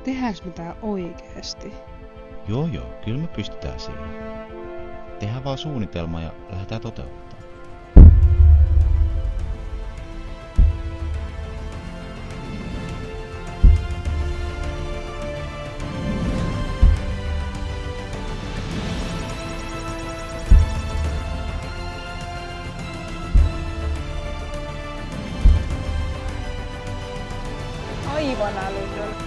tehdäänkö me tää oikeesti? Joo, kyllä me pystytään siihen. Tehdään vaan suunnitelma ja lähdetään toteuttamaan. Aivan älytön.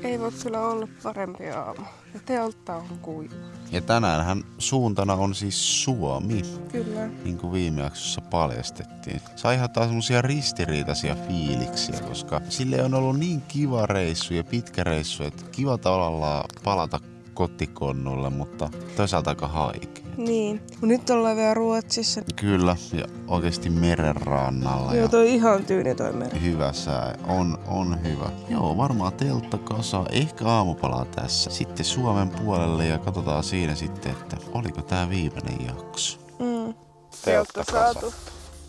Ei voi kyllä olla parempi aamu. Ja teltta on kuiva. Ja tänäänhän suuntana on siis Suomi. Kyllä. Niin kuin viime jaksossa paljastettiin. Se aiheuttaa semmosia ristiriitaisia fiiliksiä, koska sille on ollut niin kiva reissu ja pitkä reissu, että kiva tavallaan palata kotikonnulle, mutta toisaalta aika haikea. Niin. Nyt ollaan vielä Ruotsissa. Kyllä, ja oikeesti merenrannalla. Joo, toi ihan tyyni toi meri. Hyvä sää. On hyvä. Joo, varmaan teltta kasa. Ehkä aamupalaa tässä. Sitten Suomen puolelle ja katsotaan siinä sitten, että oliko tää viimeinen jakso. Teltta saatu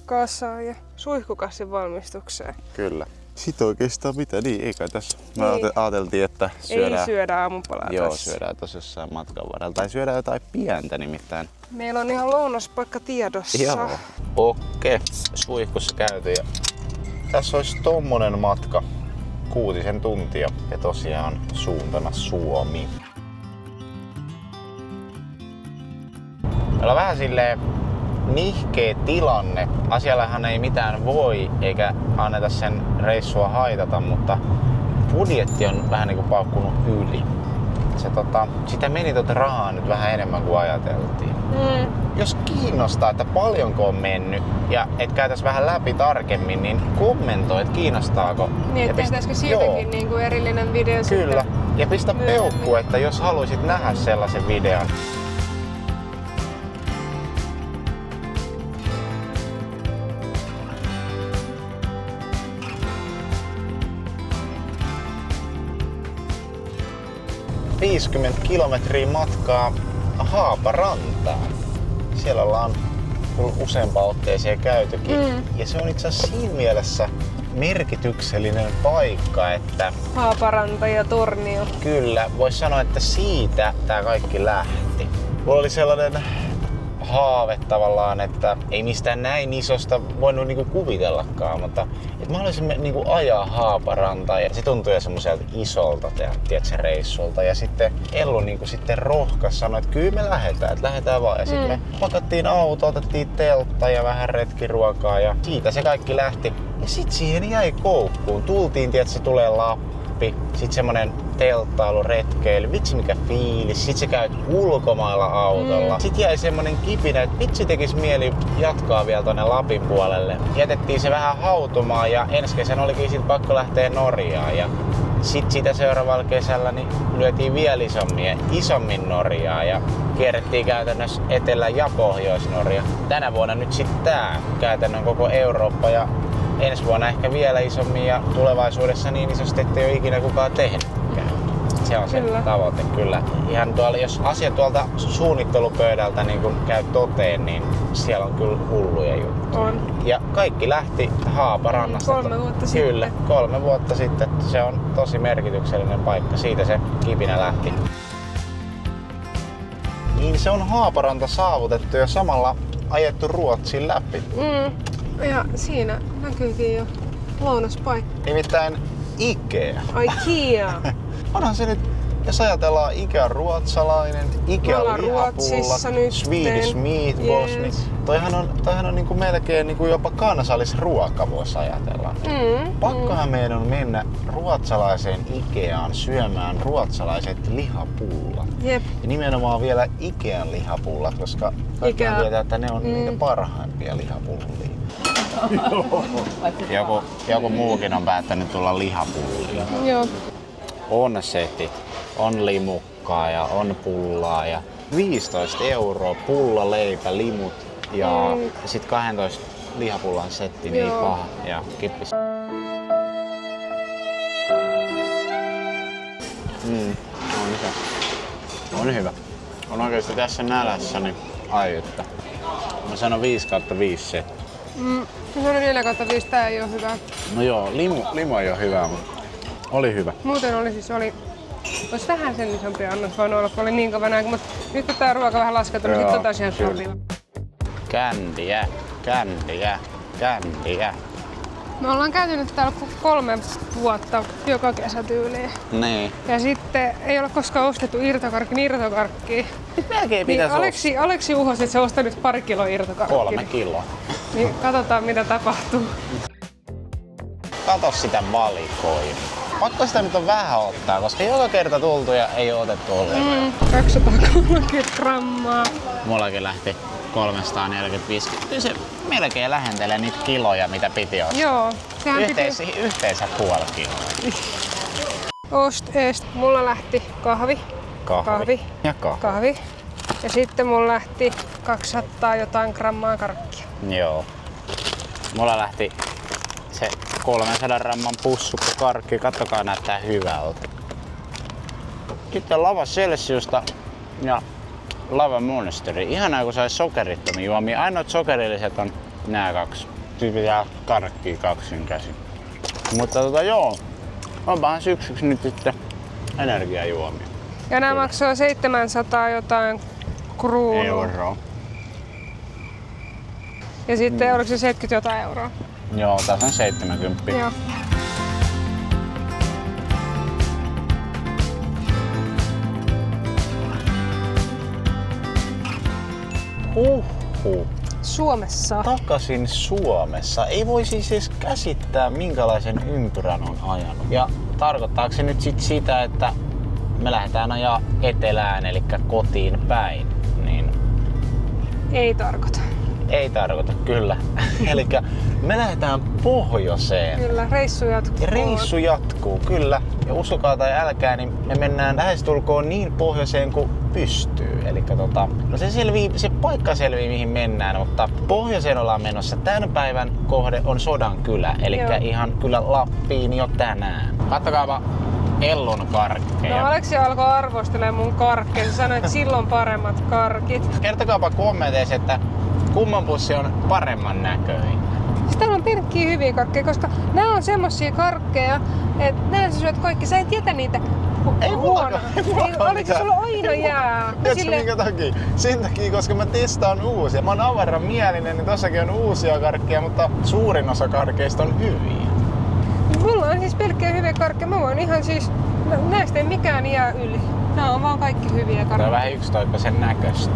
kasaan ja suihkukassin valmistukseen. Kyllä. Sitten oikeastaan mitä? Niin, eikä tässä. Me ajateltiin, että syödään. Ei syödä aamupalaa Joo, tässä. syödään tossa jossain matkan varrella. Tai syödään jotain pientä nimittäin. Meillä on ihan lounaspaikka tiedossa. Joo. Okei. Suihkussa käyty ja tässä olisi tommonen matka. 6 tuntia. Ja tosiaan suuntana Suomi. Meillä on vähän silleen nihkeä tilanne. Asiallahan ei mitään voi eikä anneta sen reissua haitata, mutta budjetti on vähän niinku paukkunut yli. Sitä meni rahaa nyt vähän enemmän kuin ajateltiin. Jos kiinnostaa, että paljonko on mennyt ja et käytäis vähän läpi tarkemmin, niin kommentoi, että kiinnostaako. Niin, että tehtäisikö siitäkin niinku erillinen video. Kyllä. Ja pistä peukku, että jos haluaisit nähdä sellaisen videon. – 50 kilometriä matkaa Haaparantaan. Siellä ollaan useampaan otteeseen käytykin. Ja se on itse asiassa siinä mielessä merkityksellinen paikka, että Haaparanta ja Tornio. Kyllä, voisi sanoa, että siitä tää kaikki lähti. Mulla oli sellainen haave tavallaan, että ei mistään näin isosta voinut niinku kuvitellakaan, mutta että mä haluaisin niinku ajaa Haaparantaan ja se tuntui jo semmoiselta isolta reissulta. Ja sitten Ellu niinku sitten rohkas sanoi, että kyllä me lähdetään vaan. Ja sitten me pakattiin auto, otettiin teltta ja vähän retkiruokaa ja siitä se kaikki lähti. Ja sit siihen jäi koukkuun. Tultiin, että se tulee Lappi, sit semmonen telttailu, retkeily, vitsi mikä fiilis, sit sä käyt ulkomailla autolla. Sit jäi semmonen kipinä, että vitsi tekis mieli jatkaa vielä tonne Lapin puolelle. Jätettiin se vähän hautumaan ja ensi kesän olikin sit pakko lähteä Norjaan. Ja sit sitä seuraavalla kesällä niin lyötiin vielä isommin Norjaa ja kierrettiin käytännössä Etelä- ja Pohjois-Norja. Tänä vuonna nyt sit tää käytännön koko Eurooppa ja ensi vuonna ehkä vielä isommin ja tulevaisuudessa niin isosti, ettei ole ikinä kukaan tehnytkään. Se on se tavoite, kyllä. Ihan tuolla, jos asia tuolta suunnittelupöydältä niin kun käy toteen, niin siellä on kyllä hulluja juttuja. On. Ja kaikki lähti Haaparannasta. 3 vuotta kyllä, sitten. 3 vuotta sitten. Se on tosi merkityksellinen paikka. Siitä se kipinä lähti. Niin se on Haaparanta saavutettu ja samalla ajettu Ruotsin läpi. Ja siinä näkyykin jo lounaspaikka. Nimittäin Ikea. IKEA. Onhan se nyt, jos ajatellaan Ikea ruotsalainen, Ikea lihapulla, Swedish meatballs, niin toihan on niinku melkein niinku jopa kansallisruoka, voisi ajatella. Pakkohan meidän on mennä ruotsalaiseen Ikeaan syömään ruotsalaiset lihapullat. Jep. Ja nimenomaan vielä Ikean lihapullat, koska kaikki tietää, että ne on niitä parhaimpia lihapullia. Joku muukin on päättänyt tulla lihapullia. Joo. On setit, on limukkaa ja on pullaa ja 15 € pulla, leipä, limut ja sit 12 lihapullan setti niin Joo. paha. Ja kippis. On hyvä. On hyvä. On oikeesti tässä nälässä, niin ai että. Mä sanon 5/5 setti. Se on 4/5, tää ei oo hyvä. No joo, limu ei oo hyvä, mutta oli hyvä. Muuten olisi vähän sen isompi annos voinut olla, kun oli niin kova näin, mutta nyt kun tää ruoka vähän laskeutunut, niin sit on taas ihan sopiva. Kändiä. Me ollaan käyty nyt täällä 3 vuotta joka kesä tyyliin. Niin. Ja sitten ei ole koskaan ostettu irtokarkkia. Melkein Niin pitäisi Aleksi uhosi, että se ostaa nyt pari kiloa irtokarkkia. 3 kiloa. Niin katsotaan mitä tapahtuu. Kato sitä valikoimaa. Pakko sitä nyt on vähän ottaa, koska joka kerta tultu ja ei ole otettu ollenkaan. 230 grammaa. Mullakin lähti 345. Kyllä se melkein lähentelee niitä kiloja, mitä piti ostaa. Joo, sehän Yhteensä puoli kiloa. Ost-est. Mulla lähti kahvi. Ja Kahvi. Ja sitten mulla lähti 200 jotain grammaa karkkia. Joo. Mulla lähti se 300 gramman pussukko karkki. Kattokaa, näyttää hyvältä. Sitten lava Celsiusta ja lava Monsteri. Ihanaa, kun sais sokerittomia juomia. Ainoat sokerilliset on nää 2. Pitää karkkia kaksin käsin. Mutta joo, onpahan syksyksi nyt sitten energiajuomia. Ja nämä maksaa 700 jotain kruunua. Euroa. Ja sitten oliko se 70 jotain euroa? Joo, tässä on 70. Joo. Suomessa. Takaisin Suomessa. Ei voi siis edes käsittää, minkälaisen ympyrän on ajanut. Ja tarkoittaako se nyt sit sitä, että me lähdetään ajaa etelään, eli kotiin päin? Niin Ei tarkoita. ei tarkoita, kyllä. Eli me lähdetään pohjoiseen. Kyllä, reissu jatkuu. Ja reissu jatkuu, kyllä. Ja uskokaa tai älkää, niin me mennään lähestulkoon niin pohjoiseen kuin pystyy. Eli no se paikka selvii mihin mennään, mutta pohjoiseen ollaan menossa. Tämän päivän kohde on Sodankylä, eli ihan kyllä Lappiin jo tänään. Kattokaapa Ellun karkkeja. No Aleksi alkoi arvostelemaan mun karkkeja. Se sanoi, että silloin paremmat karkit. Kertokaapa kommenteissa, että kumman pussi on paremman näköinen. Täällä on pelkkiä hyviä karkkeja, koska nämä on semmosia karkkeja, että nää sä syöt kaikki. Sä et jätä niitä huonoa. Oliko sulla aina jää? Tiedätkö minkä takia? Sen takia, koska mä testaan uusia. Mä oon avaramielinen, niin tossakin on uusia karkkeja, mutta suurin osa karkeista on hyviä. Mulla on siis pelkkiä hyviä karkkeja. Mä voin ihan siis, näistä ei mikään jää yli. Nää on vaan kaikki hyviä karkkeja. Tää on vähän yksitoikkoisen näköistä.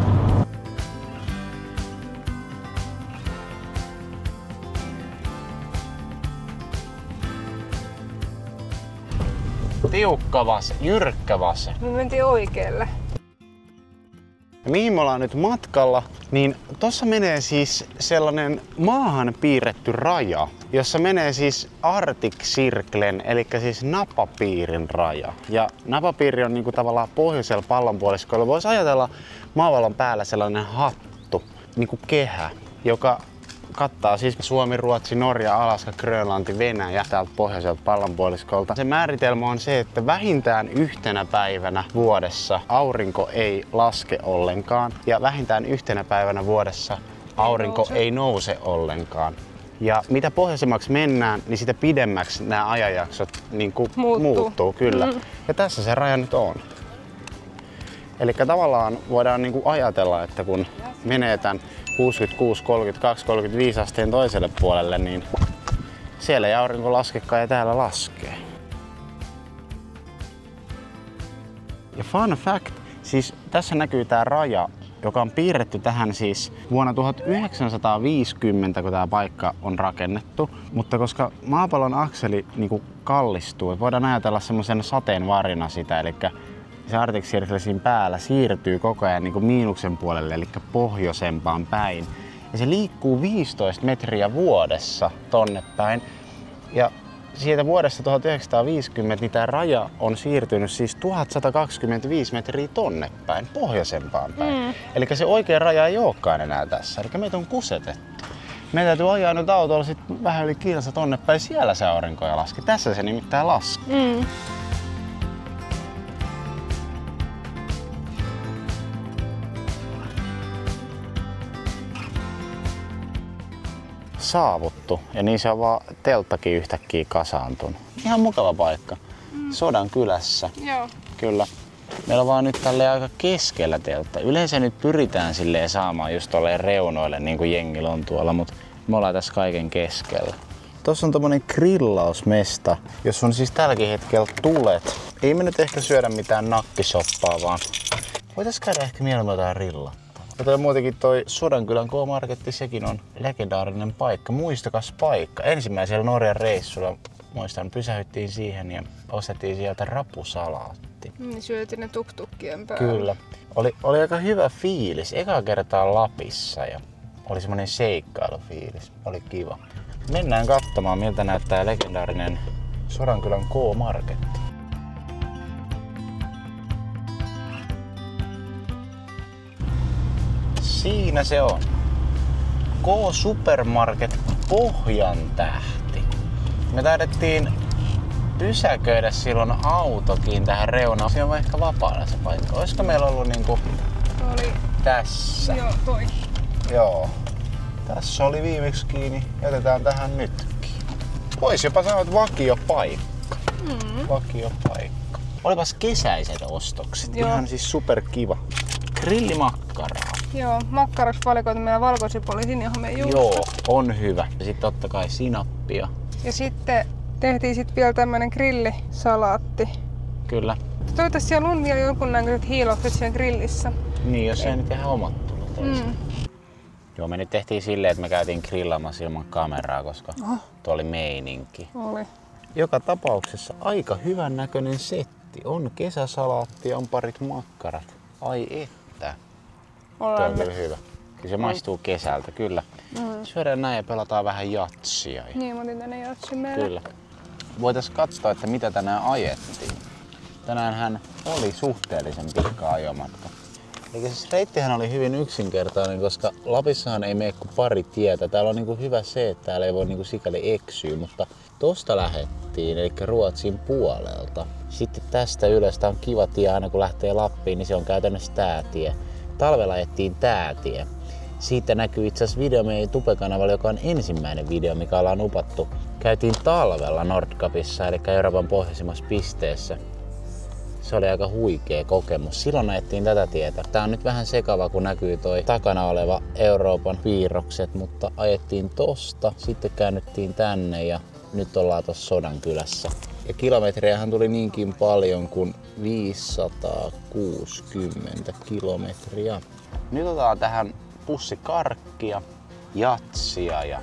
Tiukka vase, jyrkkä vase. Me mentiin oikealle. Ja mihin me ollaan nyt matkalla, niin tossa menee siis sellainen maahan piirretty raja, jossa menee siis Arctic Circlen, eli siis napapiirin raja. Ja napapiiri on niinku tavallaan pohjoisella pallonpuoliskolla. Voisi ajatella maapallon päällä sellainen hattu, niinku kehä, joka kattaa siis Suomi, Ruotsi, Norja, Alaska, Grönlanti, Venäjä täältä pohjoiselta pallonpuoliskolta. Se määritelmä on se, että vähintään yhtenä päivänä vuodessa aurinko ei laske ollenkaan ja vähintään yhtenä päivänä vuodessa aurinko ei nouse ollenkaan. Ja mitä pohjoisemmaksi mennään, niin sitä pidemmäksi nämä ajanjaksot niin kuin muuttuu kyllä. Ja tässä se raja nyt on. Eli tavallaan voidaan niin kuin ajatella, että kun menee tämän 66, 32, 35 asteen toiselle puolelle, niin siellä ei aurinko laskekaan ja täällä laskee. Ja fun fact, siis tässä näkyy tää raja, joka on piirretty tähän siis vuonna 1950, kun tää paikka on rakennettu. Mutta koska maapallon akseli niin kuin kallistuu, voidaan ajatella semmoisen sateenvarina sitä, eli se Arctic Circle siinä päällä siirtyy koko ajan niin kuin miinuksen puolelle, eli pohjoisempaan päin. Ja se liikkuu 15 metriä vuodessa tonne päin. Ja siitä vuodesta 1950 niin tämä raja on siirtynyt siis 1125 metriä tonne päin, pohjoisempaan päin. Eli se oikea raja ei olekaan enää tässä, eli meitä on kusetettu. Meidän täytyy ajaa nyt autolla sit vähän yli kilsa tonne päin. Siellä se aurinko ja laski. Tässä se nimittäin laski. Saavuttu ja niin se on vaan telttakin yhtäkkiä kasaantunut. Ihan mukava paikka. Sodankylässä. Joo. Kyllä. Meillä on vaan nyt tälleen aika keskellä teltta. Yleensä nyt pyritään silleen saamaan just tolleen reunoille niin kuin jengillä on tuolla, mutta me ollaan tässä kaiken keskellä. Tossa on tommonen grillausmesta, jos on siis tälläkin hetkellä tulet. Ei me nyt ehkä syödä mitään nakkisoppaa, vaan voitais käydä ehkä mieluummin jotain rillattaa. Ja toi muutenkin toi Sodankylän K-marketti, sekin on legendaarinen paikka, muistokas paikka. Ensimmäisellä Norjan reissulla muistan, pysähyttiin siihen ja ostettiin sieltä rapusalaatti. Syötiin ne tuktukkien päällä. Kyllä. Oli aika hyvä fiilis. Eka kertaa Lapissa ja oli semmonen seikkailufiilis. Oli kiva. Mennään katsomaan, miltä näyttää legendaarinen Sodankylän K-marketti. Siinä se on. K-Supermarket Pohjantähti. Me taidettiin pysäköidä silloin autokin tähän reunaan. Siinä on ehkä vapaana se paikka. Olisiko meillä ollut niinku Oli. tässä? Joo, toi. Joo. Tässä oli viimeksi kiinni. Jätetään tähän nytkin. Vois jopa sanoa, että vakiopaikka. Vakiopaikka. Olipas kesäiset ostokset. Joo. Ihan siis superkiva. Grillimakkaraa. Joo, makkaraksi valikoitu meillä valkosipuli sinihomejuusto. Joo, on hyvä. Ja sitten totta kai sinappia. Ja sitten tehtiin sit vielä tämmönen grillisalaatti. Kyllä. Toivottavasti siellä on vielä jonkunnäköiset hiilokset siellä grillissä. Niin, jos ei nyt ihan omat tullut toiseen. Joo, me nyt tehtiin silleen, että me käytiin grillaamassa ilman kameraa, koska tuo oli meininki. Oli. Joka tapauksessa aika hyvän näköinen setti. On kesäsalaatti ja on parit makkarat. Ai että. Tuo on kyllä hyvä. Kyllä se maistuu kesältä, kyllä. Syödään näin ja pelataan vähän jatsia. Niin, mä otin tänne jatsin meille. Kyllä. Voitais katsoa, että mitä tänään ajettiin. Tänäänhän oli suhteellisen pitkä ajomatka. Eli siis reittihän oli hyvin yksinkertainen, koska Lapissahan ei mene kuin pari tietä. Täällä on niinku hyvä se, että täällä ei voi niinku sikäli eksyä, mutta tosta lähettiin, eli Ruotsin puolelta. Sitten tästä ylös, tää on kiva tie aina kun lähtee Lappiin, niin se on käytännössä tää tie. Talvella ajettiin tää tie. Siitä näkyy itse asiassa video meidän Tube-kanavalla, joka on ensimmäinen video, mikä ollaan upattu. Käytiin talvella Nordkapissa, eli Euroopan pohjoisimmassa pisteessä. Se oli aika huikea kokemus. Silloin ajettiin tätä tietä. Tää on nyt vähän sekava, kun näkyy toi takana oleva Euroopan piirrokset, mutta ajettiin tosta, sitten käännyttiin tänne ja nyt ollaan tossa Sodankylässä. Ja kilometriähän tuli niinkin paljon kuin 560 kilometriä. Nyt otetaan tähän pussi karkkia, jatsia ja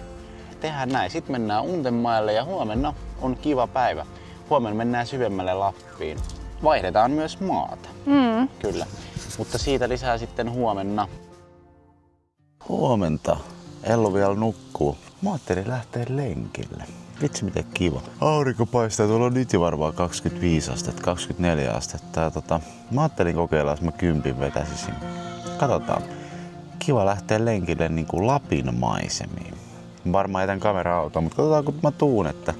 tehdään näin. Sitten mennään Untenmaille ja huomenna on kiva päivä. Huomenna mennään syvemmälle Lappiin. Vaihdetaan myös maata. Kyllä. Mutta siitä lisää sitten huomenna. Huomenta. Ellu vielä nukkuu. Mä ajattelin lähteä lenkille. Vitsi miten kiva. Aurinko paistaa, tuolla on nyt jo varmaan 25 astetta, 24 astetta. Mä ajattelin kokeilla, jos mä 10 vetäisin. Katsotaan. Kiva lähteä lenkille niin kuin Lapin maisemiin. Varmaan jätän kamera-autoon, mutta katsotaan kun mä tuun, että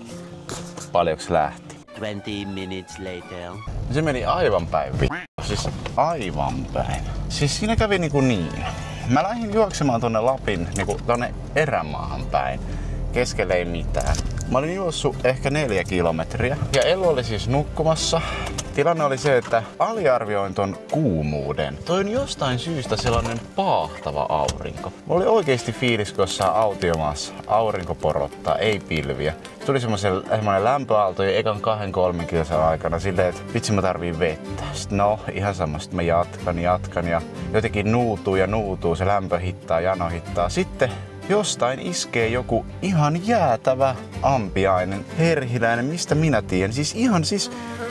paljonko se lähti. 20 minutes later. Se meni aivan päin. Siis aivan päin. Siis siinä kävi niin. Mä lähdin juoksemaan tonne Lapin, tonne erämaahan päin. Keskelle ei mitään. Mä olin juossut ehkä 4 kilometriä ja Ellu oli siis nukkumassa. Tilanne oli se, että aliarvioin ton kuumuuden. Toi on jostain syystä sellainen paahtava aurinko. Mulla oli oikeesti fiilis, kun jossain autiomaassa aurinko porottaa, ei pilviä. Tuli semmoinen lämpöaalto ja ekan 2-3 kilsan aikana silleen, että vitsi mä tarviin vettä. Sitten no, ihan samasta mä jatkan ja jotenkin nuutuu, se lämpö hittaa, jano hittaa. Sitten jostain iskee joku ihan jäätävä ampiainen, herhiläinen, mistä minä tiedän. Siis ihan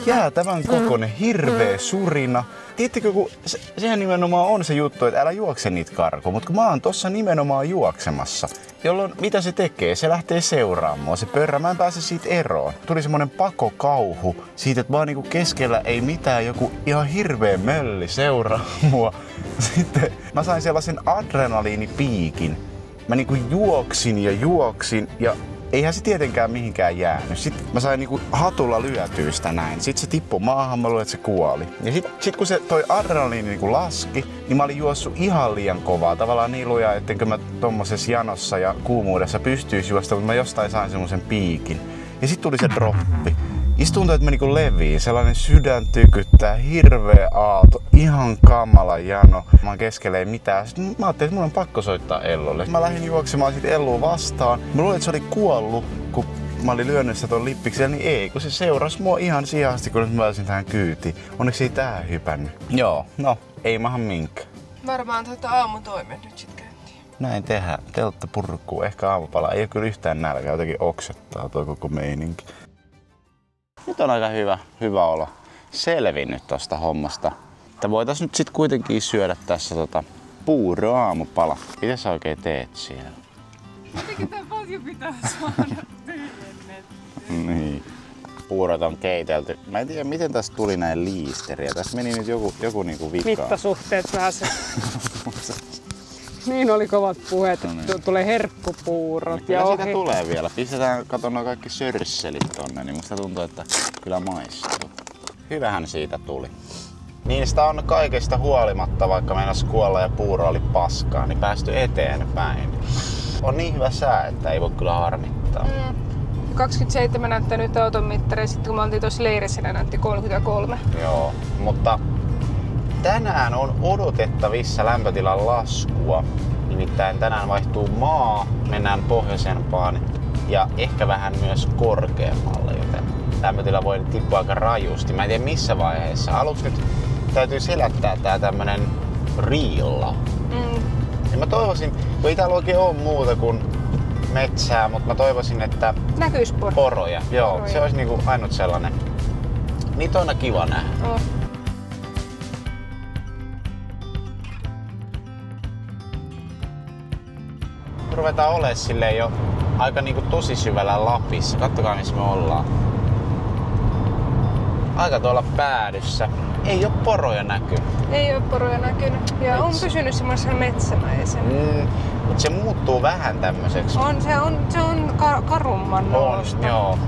jäätävän kokoinen, hirveä surina. Tiedättekö, kun sehän nimenomaan on se juttu, että älä juokse niitä karkuun, mutta kun mä oon tossa nimenomaan juoksemassa, jolloin mitä se tekee? Se lähtee seuraamaan se pörrä, mä en pääse siitä eroon. Tuli semmonen pakokauhu siitä, että vaan niinku keskellä ei mitään, joku ihan hirveä mölli seuraa mua. Sitten mä sain sellaisen adrenaliinipiikin. mä niinku juoksin ja eihän se tietenkään mihinkään jäänyt. Sitten mä sain niinku hatulla lyötyä sitä näin. Sitten se tippui maahan, mä luulen, että se kuoli. Ja sit kun se toi adrenaliini niinku laski, niin mä olin juossut ihan liian kovaa. Tavallaan niin lujaa, ettenkö mä tommosessa janossa ja kuumuudessa pystyisi juosta, mutta mä jostain sain semmosen piikin. Ja sit tuli se droppi. Ja sit tuntui, että mä niinku leviin. Sellainen sydän tykyttää, hirveä aalto, ihan kamala jano. Mä keskellä ei mitään. Sitten mä ajattelin, että mun on pakko soittaa Ellulle. Mä lähdin juoksemaan sit Ellua vastaan. Mä luulin, että se oli kuollut, kun mä olin lyönyt sitä ton lippiksellä, niin ei, kun se seurasi mua ihan siihen asti, kun mä pääsin tähän kyytiin. Onneksi ei tähän hypännyt. Joo, no, ei mahan minkään. Varmaan aamutoimen nyt sit käyntiin. Näin tehdään. Teltta purkkuu, ehkä aamupala. Ei oo kyllä yhtään nälkää, jotenkin oksettaa tuo koko meininki. Nyt on aika hyvä olo selvinnyt tosta hommasta. Että voitais nyt sit kuitenkin syödä tässä puuroaamupala. Mitä sä oikein teet siellä? Jotenkin tää paljon pitää saada tyhjennettyä. Niin. Puurot on keitelty. Mä en tiedä miten tässä tuli näin liisteriä. Tässä meni nyt joku niinku vika. Mittasuhteet vähän se. Niin oli kovat puheet, että tulee herkkupuurot Kyllä ja siitä ohi. tulee vielä. Pistetään, katon nuo kaikki sörsselit tonne, niin musta tuntuu, että kyllä maistuu. Hyvähän siitä tuli. Niin sitä on kaikesta huolimatta, vaikka meinas kuolla ja puuro oli paskaa, niin päästy eteenpäin. On niin hyvä sää, että ei voi kyllä harmittaa. 27 näyttää nyt auton mittari, sitten kun me oltiin tuossa leirissä, ne näytti 33. Joo, mutta tänään on odotettavissa lämpötilan laskua. Nimittäin tänään vaihtuu maa, mennään pohjoisempaan ja ehkä vähän myös korkeammalle, joten lämpötila voi tippua aika rajusti. Mä en tiedä missä vaiheessa. Aluksi nyt täytyy selättää tää tämmönen riilla. Ja mä toivoisin, kun ei täällä oikein ole muuta kuin metsää, mutta mä toivoisin, että Näkyis poroja. Joo, se olisi niinku ainut sellainen. Niitä on aina kiva nähdä. Oh. Ruvetaan olemaan silleen jo aika niinku tosi syvällä Lapissa. Kattokaa missä me ollaan. Aika tuolla päädyssä. Ei oo poroja näkynyt. Ei oo poroja näkynyt. Ja on pysynyt semmoisen metsämäisen. Mut se muuttuu vähän tämmöiseksi. Se on karumman nolosta. Joo.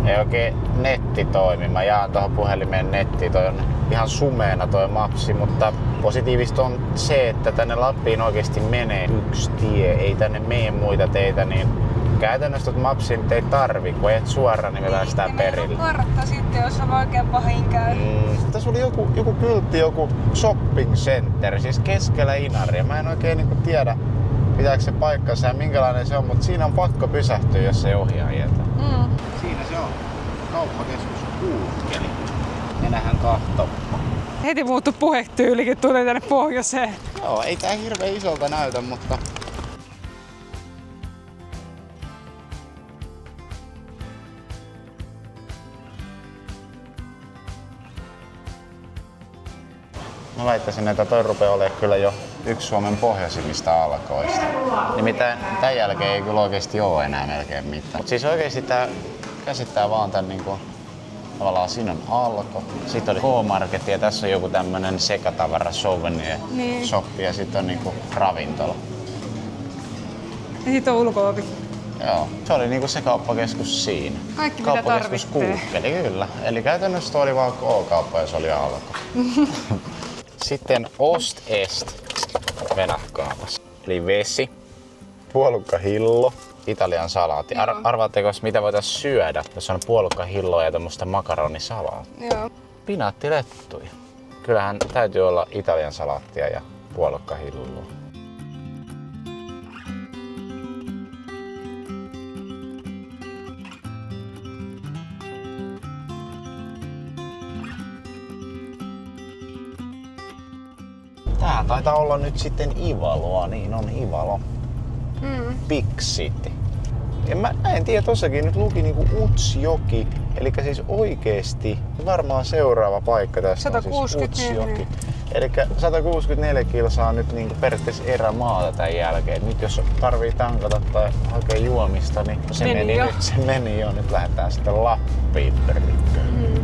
Ei oikein netti toimi. Mä jaan tuohon puhelimeen nettiin. Toi on ihan sumeena toi mapsi, mutta positiivista on se, että tänne Lappiin oikeesti menee yksi tie. Ei tänne mene muita teitä, niin käytännössä mapsin ei tarvi, kun et suoraan, niin me päästään perille. Kartta sitten, jos on oikein pahin käy. Tässä oli joku kyltti, joku shopping center, siis keskellä Inaria. Mä en oikein niinku tiedä, pitääkö se paikkansa ja minkälainen se on, mutta siinä on pakko pysähtyä, jos ei ohjaa jätä. Siinä se on. Kauppakeskus Kuukkeli. Mennään kahtomaan. Heti muuttu puhetyylikin, tuli tänne pohjoiseen. Joo, ei tää hirveän isolta näytä, mutta mä väittäisin, että toi rupeaa olemaan kyllä jo yksi Suomen pohjoisimmista alkoista. Nimittäin tän jälkeen ei kyllä oikeesti oo enää melkein mitään. Mut siis oikeesti tää käsittää vaan tän niinku tavallaan siinä on Alko, sitten oli K-Market ja tässä on joku tämmönen sekatavara souvenir shoppi ja sitten on niinku ravintola. Ja sit on ulko-ovi. Joo, se oli niinku se kauppakeskus siinä. Kaikki mitä Kauppakeskus tarvitsee. Kuukkeli, kyllä. Eli käytännössä oli vaan K-kauppa ja se oli Alko. Sitten Ost-Est venähkaapas. Eli vesi, puolukkahillo, Italian salaatti. Arvaatteko, mitä voitaisiin syödä, jos on puolukkahilloa ja tämmöistä makaronisalaattia? Joo. Pinaattilettuja. Kyllähän täytyy olla Italian salaattia ja puolukkahilloa. Tää taitaa olla nyt sitten Ivaloa, niin on Ivalo. Big City. Ja mä en tiedä, tossakin nyt luki niinku Utsjoki, eli siis oikeesti varmaan seuraava paikka tästä 164. on siis Utsjoki. Eli 164 kilsaa nyt niinku periaatteessa erämaata tämän jälkeen. Nyt jos tarvii tankata tai hakea juomista, niin se meni jo. Nyt lähdetään sitten Lappiin perikköön.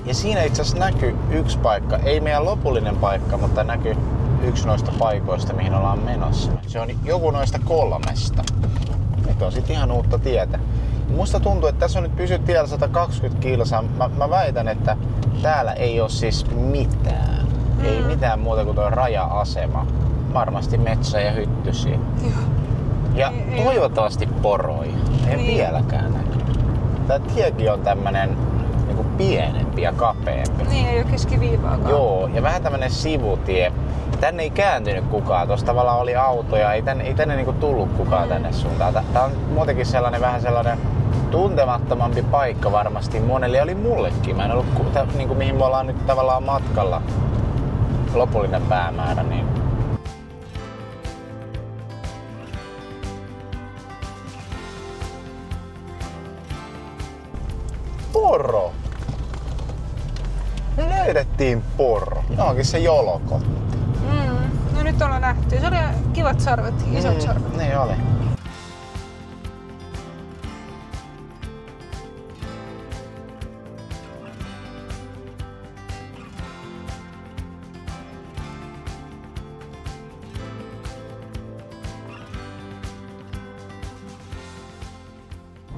Ja siinä itse asiassa näkyy yksi paikka, ei meidän lopullinen paikka, mutta näkyy yksi noista paikoista, mihin ollaan menossa. Se on joku noista 3. Nyt on sit ihan uutta tietä. Musta tuntuu, että tässä on nyt pysyt tiellä 120 kilsaa. Mä väitän, että täällä ei oo siis mitään. Ei mitään muuta kuin tuo raja-asema. Varmasti metsä ja hyttysiä. Joo. Ja toivottavasti poroja. Ei vieläkään näkyy. Tää tiekin on tämmönen niinku pienempi ja kapeampi. Niin, ei oo keskiviivaakaan. Joo, ja vähän tämmönen sivutie. Tänne ei kääntynyt kukaan. Tuossa tavallaan oli autoja. Ei tänne niinku tullut kukaan tänne suuntaan. Tää on muutenkin vähän sellainen tuntemattomampi paikka varmasti monelle. Ja oli mullekin. Mä en ollut niinku mihin me ollaan nyt tavallaan matkalla. Lopullinen päämäärä. Niin poro! Me löydettiin poro. Johonkin se jolko. No nyt ollaan nähty. Se oli kivat sarvet, isot sarvet. Niin oli.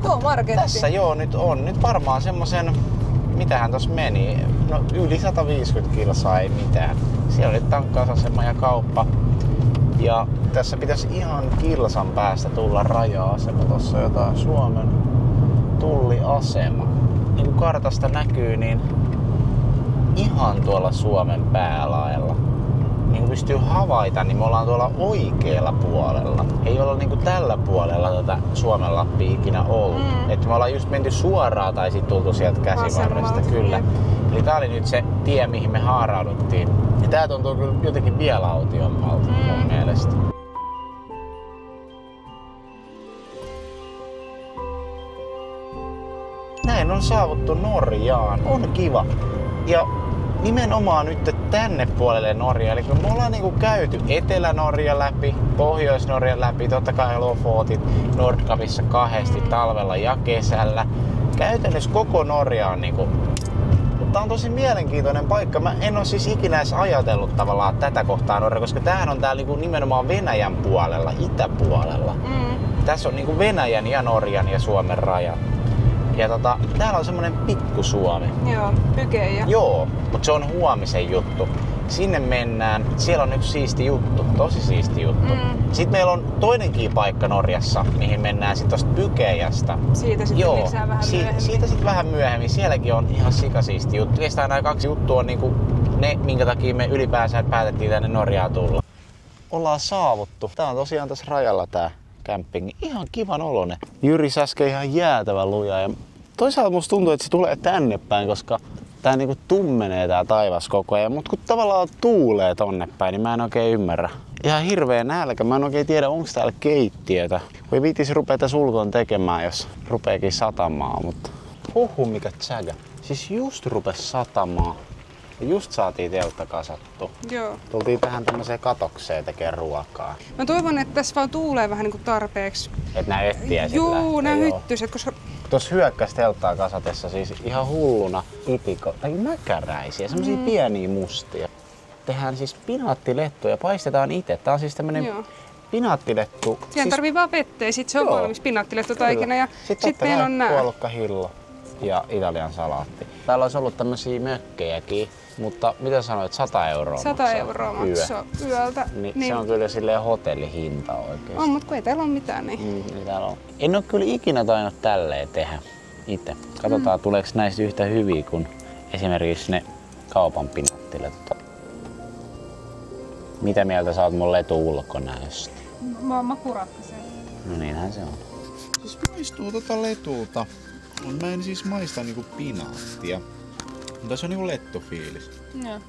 Tuo marketti. Tässä joo nyt on. Nyt varmaan semmosen, mitähän tossa meni, no yli 150 kilsaa ei mitään. Siellä oli tankkausasema ja kauppa. Ja tässä pitäisi ihan kilsan päästä tulla raja-asema. Tossa on jotain Suomen tulliasema. Niin kuin kartasta näkyy, niin ihan tuolla Suomen päälaella. Niin kuin pystyy havaita, niin me ollaan tuolla oikealla puolella. Ei olla niin kuin tällä puolella tätä Suomen Lappia ikinä ollut. Että me ollaan just menty suoraan tai sit tultu sieltä käsivarresta. Kyllä. Eli tää oli nyt se tie, mihin me haarauduttiin. Ja tää tuntuu kyllä jotenkin vielä autiommalta mun mielestä. Näin on saavuttu Norjaan. On kiva. Ja nimenomaan nyt tänne puolelle Norjaa. Eli me ollaan niinku käyty Etelä-Norja läpi, Pohjois-Norjan läpi, totta kai Lofotit, Nordkapissa kahdesti talvella ja kesällä. Käytännössä koko Norja on niinku... Tää on tosi mielenkiintoinen paikka. Mä en oo siis ikinä edes ajatellut tavallaan tätä kohtaa Norja, koska tämähän on täällä niinku nimenomaan Venäjän puolella, itäpuolella. Tässä on niinku Venäjän ja Norjan ja Suomen raja. Ja täällä on semmonen pikku Suomi. Joo, Pykejä. Joo, mutta se on huomisen juttu. Sinne mennään, siellä on yksi siisti juttu, tosi siisti juttu. Sitten meillä on toinenkin paikka Norjassa, mihin mennään sitten tosta Pykejästä. Siitä sitten lisää vähän myöhemmin. Siitä sitten vähän myöhemmin. Sielläkin on ihan sikasiisti juttu. Oikeastaan nämä 2 juttua on niinku ne, minkä takia me ylipäänsä päätettiin tänne Norjaan tulla. Ollaan saavuttu. Tää on tosiaan tässä rajalla tää kämppingi. Ihan kivan oloinen. Jyri äsken ihan jäätävän luja. Ja toisaalta musta tuntuu, että se tulee tänne päin, koska tää niinku tummenee tää taivas koko ajan. Mut kun tavallaan tuulee tonne päin, niin mä en oikein ymmärrä. Ihan hirveä nälkä. Mä en oikein tiedä, onko täällä keittiötä. Ei viitisi rupea tässä ulkoon tekemään, jos rupeekin satamaan. Mutta mikä tsägä. Siis just rupes satamaan. Ja just saatiin teltta kasattu. Joo. Tultiin tähän tämmöiseen katokseen tekemään ruokaa. Mä toivon, että tässä vaan tuulee vähän niinku tarpeeksi. Et nää etsiä sit Juu, nää lähtee, hyttyset, koska... Tuossa hyökkäs telttaa kasatessa siis ihan hulluna tai mäkäräisiä, semmosia pieniä mustia. Tehdään siis pinaattilettuja, paistetaan itse. Tää on siis tämmönen pinaattilettu. Siihen siis... tarvii vaan vettä ja sit se on valmis pinaattilettotaikina. Ja sitten meillä on nää. Puolukkahillo ja italian salaatti. Täällä olisi ollut tämmösiä mökkejäkin, mutta mitä sanoit, 100 €? 100 € maksaa yöltä. Niin se on kyllä silleen hotellihinta oikeesti. On, mutta kun ei täällä ole mitään, niin... Niin täällä on. En oo kyllä ikinä tainnut tälleen tehdä itse. Katsotaan tuleeko näistä yhtä hyviä kuin esimerkiksi ne kaupan pinaattiletut. Mitä mieltä sä oot mun letu ulkonäöstä? Mä kurakkasen. No niinhän se on. Siis maistuu letulta. Mä en siis maista niinku pinaattia. Mutta se on niinku lettufiilis. Joo.